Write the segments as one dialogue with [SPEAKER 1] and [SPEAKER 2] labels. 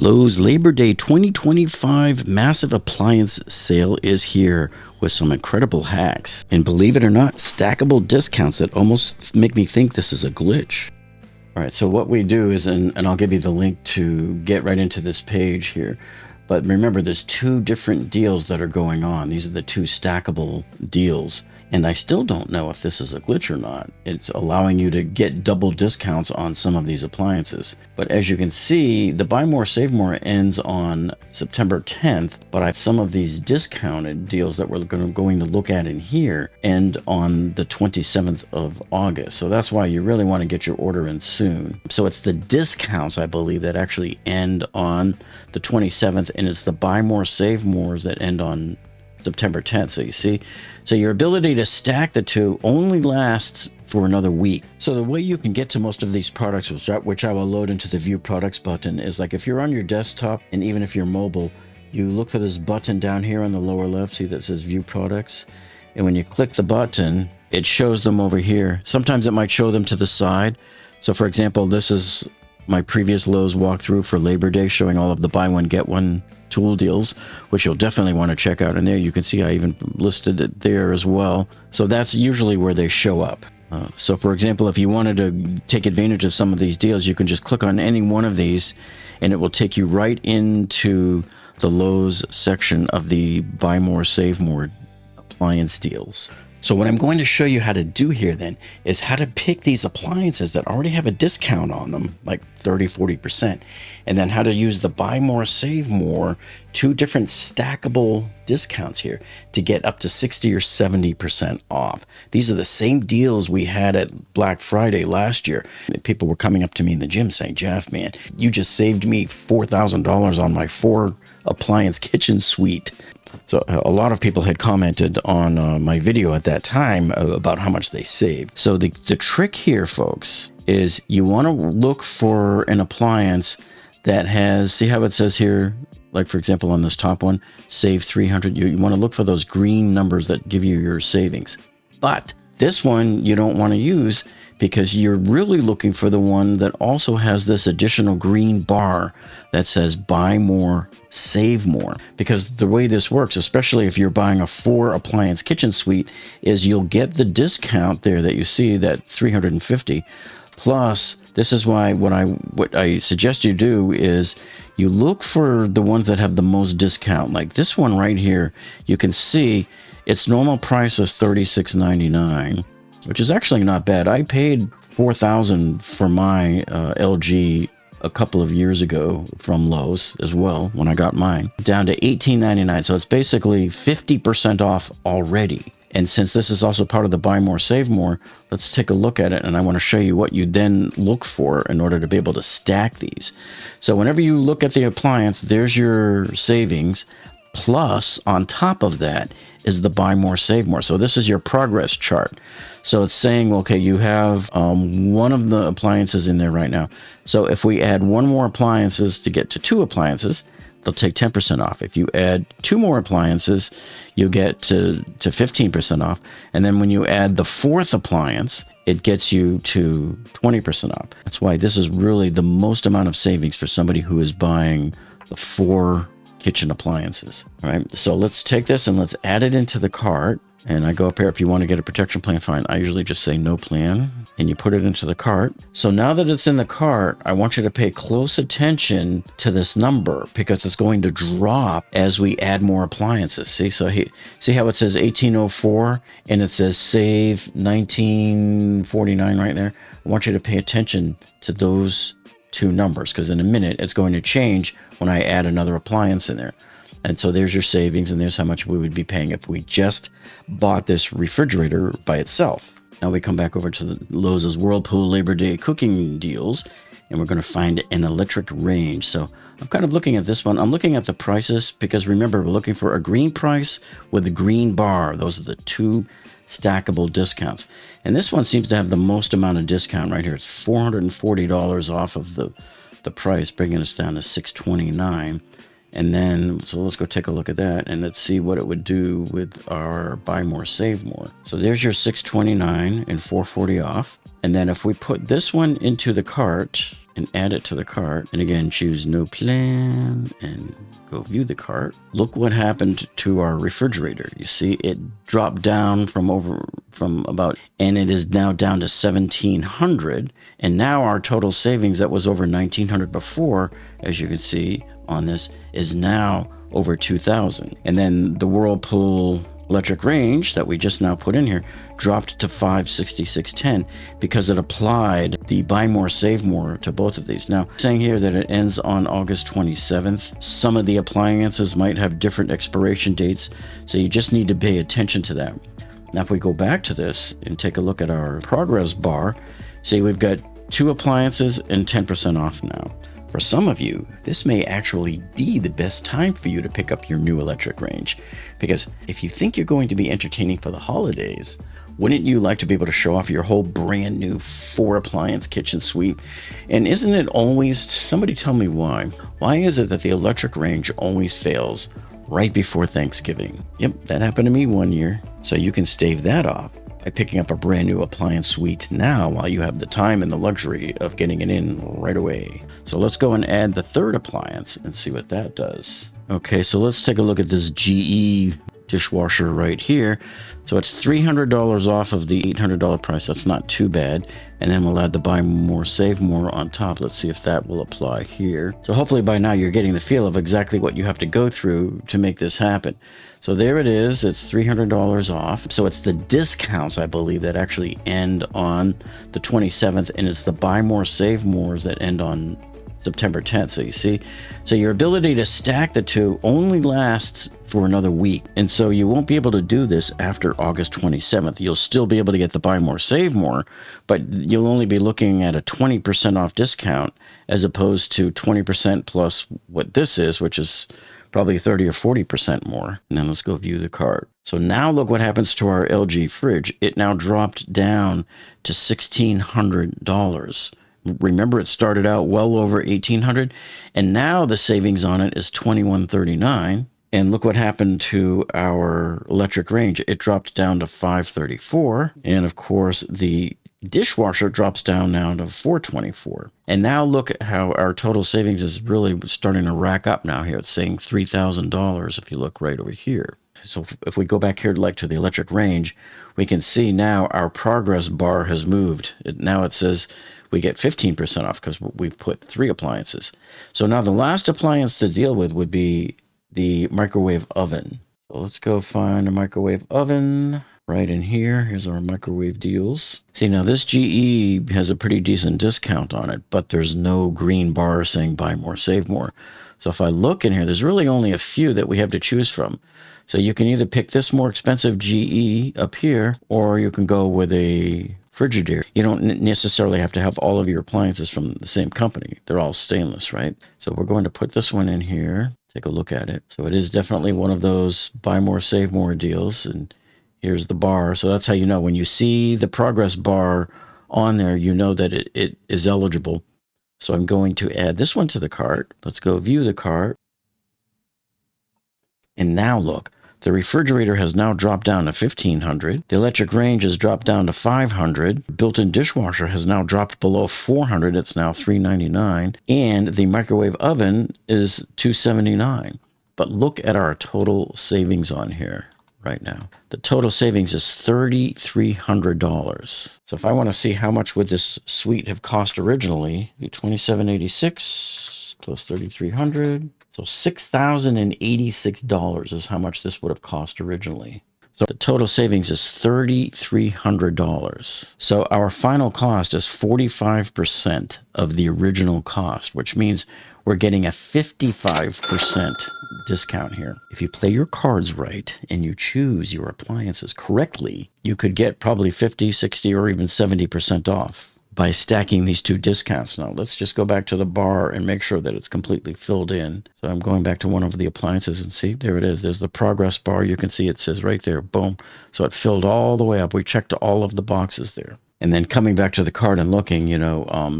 [SPEAKER 1] Lowe's Labor Day 2025 massive appliance sale is here with some incredible hacks. And believe it or not, stackable discounts that almost make me think this is a glitch. All right, so what we do is, and I'll give you the link to get right into this page here. But remember, there's two different deals that are going on. These are the two stackable deals. And I still don't know if this is a glitch or not. It's allowing you to get double discounts on some of these appliances. But as you can see, the Buy More, Save More ends on September 10th. But some of these discounted deals that we're going to look at in here end on the 27th of August. So that's why you really want to get your order in soon. So it's the discounts, I believe, that actually end on the 27th. And it's the Buy More, Save Mores that end on September 10th. So you see, so your ability to stack the two only lasts for another week. So the way you can get to most of these products, which I will load into the View Products button, is like if you're on your desktop and even if you're mobile, you look for this button down here on the lower left, see that says View Products. And when you click the button, it shows them over here. Sometimes it might show them to the side. So for example, this is my previous Lowe's walkthrough for Labor Day, showing all of the buy one, get one tool deals, which you'll definitely want to check out. And there you can see I even listed it there as well. So that's usually where they show up. So for example, if you wanted to take advantage of some of these deals, you can just click on any one of these and it will take you right into the Lowe's section of the Buy More, Save More appliance deals. So what I'm going to show you how to do here then is how to pick these appliances that already have a discount on them, like 30–40%, and then how to use the Buy More, Save More, two different stackable discounts here to get up to 60 or 70% off. These are the same deals we had at Black Friday last year. People were coming up to me in the gym saying, "Jeff, man, you just saved me $4,000 on my 4-appliance kitchen suite." So a lot of people had commented on my video at that time about how much they saved. So the trick here, folks, is you want to look for an appliance that has, see how it says here, like for example on this top one, save 300. You want to look for those green numbers that give you your savings. But this one you don't want to use because you're really looking for the one that also has this additional green bar that says Buy More, Save More. Because the way this works, especially if you're buying a 4-appliance kitchen suite, is you'll get the discount there that you see, that $350. Plus, this is why what I suggest you do is you look for the ones that have the most discount. Like this one right here, you can see its normal price is $36.99. which is actually not bad. I paid $4,000 for my LG a couple of years ago from Lowe's as well when I got mine, down to $18.99. So it's basically 50% off already. And since this is also part of the Buy More, Save More, let's take a look at it. And I want to show you what you then look for in order to be able to stack these. So whenever you look at the appliance, there's your savings. Plus, on top of that is the Buy More, Save More. So this is your progress chart. So it's saying, okay, you have one of the appliances in there right now. So if we add one more appliances to get to 2 appliances, they'll take 10% off. If you add 2 more appliances, you get to 15% off. And then when you add the 4th appliance, it gets you to 20% off. That's why this is really the most amount of savings for somebody who is buying the 4 kitchen appliances. All right, so let's take this and let's add it into the cart. And I go up here, if you want to get a protection plan, fine. I usually just say no plan, and you put it into the cart. So now that it's in the cart, I want you to pay close attention to this number because it's going to drop as we add more appliances. See, so see how it says 1804 and it says save 1949 right there? I want you to pay attention to those 2 numbers because in a minute it's going to change when I add another appliance in there. And so there's your savings, and there's how much we would be paying if we just bought this refrigerator by itself. Now we come back over to the Lowe's Whirlpool Labor Day cooking deals, and we're going to find an electric range. So I'm kind of looking at this one. I'm looking at the prices because remember, we're looking for a green price with the green bar. Those are the 2 stackable discounts. And this one seems to have the most amount of discount right here. It's $440 off of the price, bringing us down to $629. And then, so let's go take a look at that and let's see what it would do with our Buy More, Save More. So there's your $629 and $440 off. And then if we put this one into the cart, and add it to the cart. And again, choose no plan and go view the cart. Look what happened to our refrigerator. You see it dropped down from about, and it is now down to 1,700. And now our total savings that was over 1,900 before, as you can see on this, is now over 2,000. And then the Whirlpool electric range that we just now put in here dropped to 566.10 because it applied the buy more save more to both of these. Now saying here that it ends on August 27th. Some of the appliances might have different expiration dates, so you just need to pay attention to that. Now if we go back to this and take a look at our progress bar, see we've got 2 appliances and 10% off now. For some of you, this may actually be the best time for you to pick up your new electric range, because if you think you're going to be entertaining for the holidays, wouldn't you like to be able to show off your whole brand new 4-appliance kitchen suite? And isn't it always, somebody tell me why? Why is it that the electric range always fails right before Thanksgiving? Yep, that happened to me one year. So you can stave that off by picking up a brand new appliance suite now while you have the time and the luxury of getting it in right away. So let's go and add the 3rd appliance and see what that does. Okay, so let's take a look at this GE dishwasher right here. So it's $300 off of the $800 price. That's not too bad. And then we'll add the buy more, save more on top. Let's see if that will apply here. So hopefully by now you're getting the feel of exactly what you have to go through to make this happen. So there it is. It's $300 off. So it's the discounts, I believe, that actually end on the 27th. And it's the buy more, save mores that end on September 10th. So you see, so your ability to stack the two only lasts for another week. And so you won't be able to do this after August 27th. You'll still be able to get the buy more, save more, but you'll only be looking at a 20% off discount as opposed to 20% plus what this is, which is probably 30 or 40% more. And then let's go view the cart. So now look what happens to our LG fridge. It now dropped down to $1,600. Remember, it started out well over $1,800, and now the savings on it is $2,139. And look what happened to our electric range. It dropped down to $534. And of course, the dishwasher drops down now to $424. And now look at how our total savings is really starting to rack up now here. It's saying $3,000 if you look right over here. So if we go back here like to the electric range, we can see now our progress bar has moved. Now it says we get 15% off because we've put 3 appliances. So now the last appliance to deal with would be the microwave oven. So let's go find a microwave oven right in here. Here's our microwave deals. See, now this GE has a pretty decent discount on it, but there's no green bar saying buy more, save more. So if I look in here, there's really only a few that we have to choose from. So you can either pick this more expensive GE up here, or you can go with a Frigidaire. You don't necessarily have to have all of your appliances from the same company. They're all stainless, right? So we're going to put this one in here. Take a look at it. So it is definitely one of those buy more, save more deals. And here's the bar. So that's how you know. When you see the progress bar on there, you know that it is eligible. So I'm going to add this one to the cart. Let's go view the cart. And now look. The refrigerator has now dropped down to $1,500. The electric range has dropped down to $500. Built-in dishwasher has now dropped below $400. It's now $399. And the microwave oven is $279. But look at our total savings on here right now. The total savings is $3,300. So if I want to see how much would this suite have cost originally, $2,786 plus $3,300. So $6,086 is how much this would have cost originally. So the total savings is $3,300. So our final cost is 45% of the original cost, which means we're getting a 55% discount here. If you play your cards right and you choose your appliances correctly, you could get probably 50, 60, or even 70% off by stacking these 2 discounts. Now let's just go back to the bar and make sure that it's completely filled in. So I'm going back to one of the appliances and see, there it is. There's the progress bar. You can see it says right there, boom. So it filled all the way up. We checked all of the boxes there. And then coming back to the cart and looking,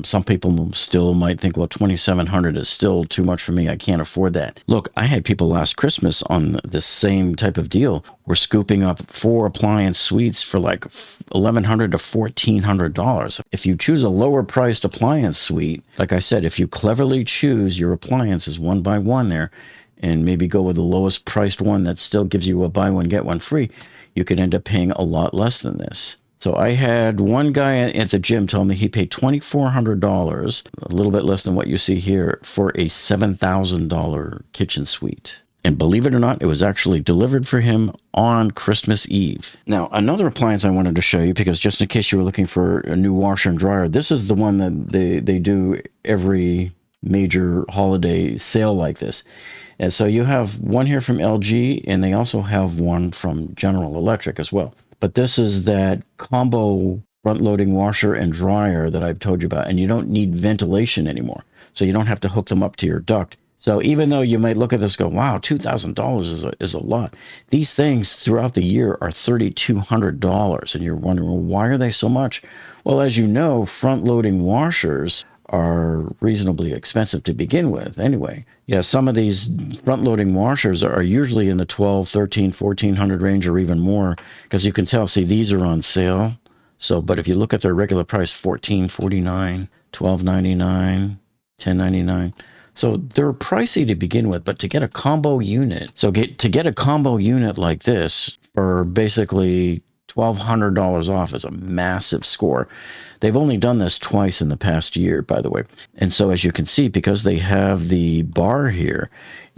[SPEAKER 1] some people still might think, well, 2,700 is still too much for me. I can't afford that. Look, I had people last Christmas on this same type of deal. We're scooping up 4 appliance suites for like $1,100 to $1,400. If you choose a lower priced appliance suite, like I said, if you cleverly choose your appliances one by one there, and maybe go with the lowest priced one that still gives you a buy one, get one free, you could end up paying a lot less than this. So I had one guy at the gym tell me he paid $2,400, a little bit less than what you see here, for a $7,000 kitchen suite. And believe it or not, it was actually delivered for him on Christmas Eve. Now, another appliance I wanted to show you, because just in case you were looking for a new washer and dryer, this is the one that they do every major holiday sale like this. And so you have one here from LG, and they also have one from General Electric as well. But this is that combo front-loading washer and dryer that I've told you about, and you don't need ventilation anymore. So you don't have to hook them up to your duct. So even though you might look at this and go, wow, $2,000 is a lot. These things throughout the year are $3,200. And you're wondering, well, why are they so much? Well, as you know, front-loading washers are reasonably expensive to begin with anyway. Yeah, some of these front-loading washers are usually in the $1,200, $1,300, $1,400 range or even more, because you can tell, see, these are on sale. So, but if you look at their regular price, $1,449, $1,299, $1,099. So they're pricey to begin with, but to get a combo unit, to get a combo unit like this for basically $1,200 off is a massive score. They've only done this twice in the past year, by the way. And so as you can see, because they have the bar here,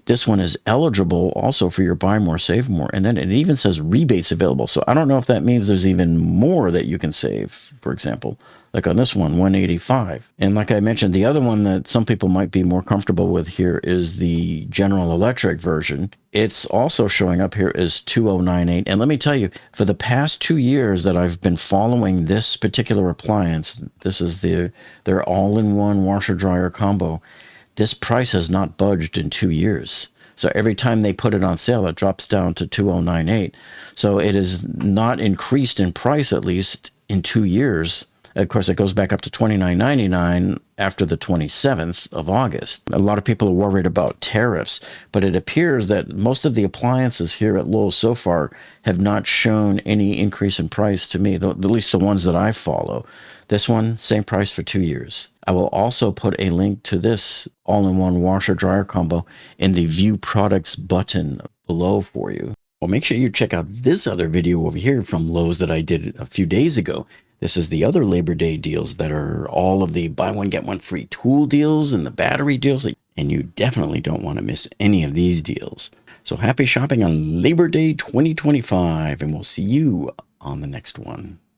[SPEAKER 1] this one is eligible also for your buy more, save more. And then it even says rebates available. So I don't know if that means there's even more that you can save, for example. Like on this one, $185. And like I mentioned, the other one that some people might be more comfortable with here is the General Electric version. It's also showing up here as $2,098. And let me tell you, for the past 2 years that I've been following this particular appliance, this is their all-in-one washer-dryer combo, this price has not budged in 2 years. So every time they put it on sale, it drops down to $2,098. So it is not increased in price, at least in 2 years. Of course, it goes back up to $29.99 after the 27th of August. A lot of people are worried about tariffs, but it appears that most of the appliances here at Lowe so far have not shown any increase in price to me, at least the ones that I follow. This one, same price for 2 years. I will also put a link to this all-in-one washer-dryer combo in the View Products button below for you. Well, make sure you check out this other video over here from Lowe's that I did a few days ago. This is the other Labor Day deals that are all of the buy one, get one free tool deals and the battery deals. And you definitely don't want to miss any of these deals. So happy shopping on Labor Day 2025, and we'll see you on the next one.